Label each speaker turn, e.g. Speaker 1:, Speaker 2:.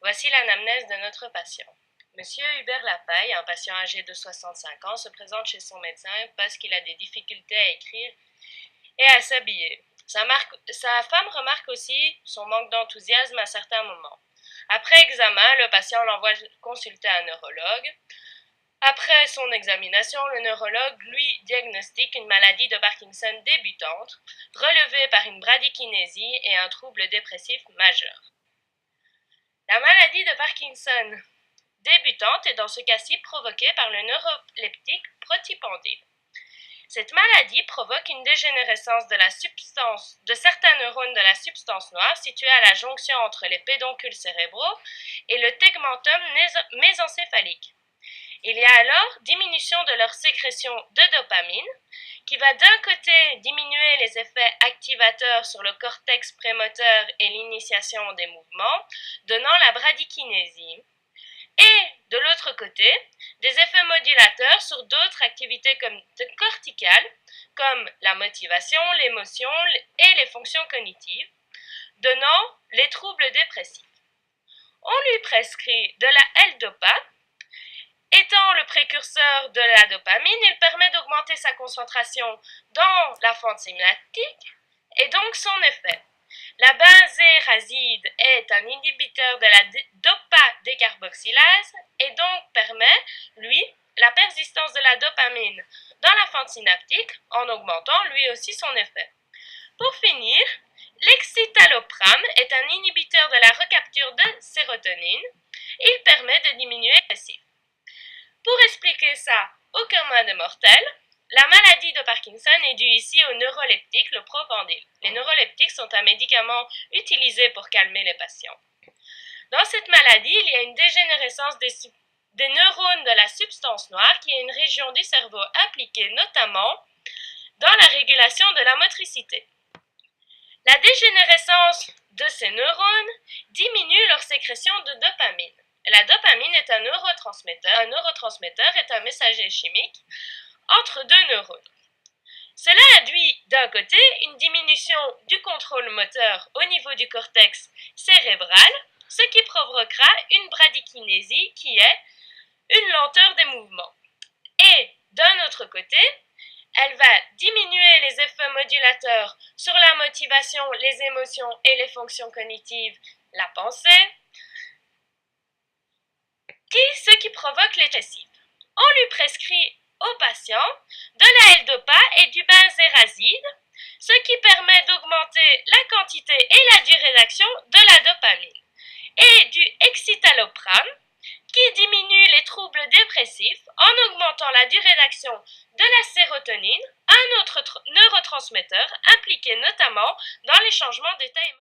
Speaker 1: Voici l'anamnèse de notre patient. Monsieur Hubert Lapaille, un patient âgé de 65 ans, se présente chez son médecin parce qu'il a des difficultés à écrire et à s'habiller. Sa femme remarque aussi son manque d'enthousiasme à certains moments. Après examen, le patient l'envoie consulter un neurologue. Après son examination, le neurologue lui diagnostique une maladie de Parkinson débutante, relevée par une bradykinésie et un trouble dépressif majeur. La maladie de Parkinson débutante est dans ce cas-ci provoquée par le neuroleptique protipandine. Cette maladie provoque une dégénérescence de certains neurones de la substance noire située à la jonction entre les pédoncules cérébraux et le tegmentum mésencéphalique. Il y a alors diminution de leur sécrétion de dopamine, qui va d'un côté diminuer les effets activateurs sur le cortex prémoteur et l'initiation des mouvements, donnant la bradykinésie, et de l'autre côté, des effets modulateurs sur d'autres activités corticales, comme la motivation, l'émotion et les fonctions cognitives, donnant les troubles dépressifs. On lui prescrit de la L-Dopa. Étant le précurseur de la dopamine, il permet d'augmenter sa concentration dans la fente synaptique et donc son effet. La benzérazide est un inhibiteur de la dopa-décarboxylase et donc permet, lui, la persistance de la dopamine dans la fente synaptique en augmentant lui aussi son effet. Pour finir, l'excitalopram est un inhibiteur de la recapture de sérotonine. Il permet de diminuer l'agressif. Pour expliquer ça au commun des mortels, la maladie de Parkinson est due ici au neuroleptique, le propendyle. Les neuroleptiques sont un médicament utilisé pour calmer les patients. Dans cette maladie, il y a une dégénérescence des neurones de la substance noire, qui est une région du cerveau impliquée notamment dans la régulation de la motricité. La dégénérescence de ces neurones diminue leur sécrétion de dopamine. La dopamine est un neurotransmetteur. Un neurotransmetteur est un messager chimique entre deux neurones. Cela induit d'un côté une diminution du contrôle moteur au niveau du cortex cérébral, ce qui provoquera une bradykinésie qui est une lenteur des mouvements. Et d'un autre côté, elle va diminuer les effets modulateurs sur la motivation, les émotions et les fonctions cognitives, la pensée, ce qui provoque les dépressifs. On lui prescrit au patient de la L-Dopa et du benzérazide, ce qui permet d'augmenter la quantité et la durée d'action de la dopamine, et du excitalopram, qui diminue les troubles dépressifs en augmentant la durée d'action de la sérotonine, un autre neurotransmetteur impliqué notamment dans les changements d'état émotionnel.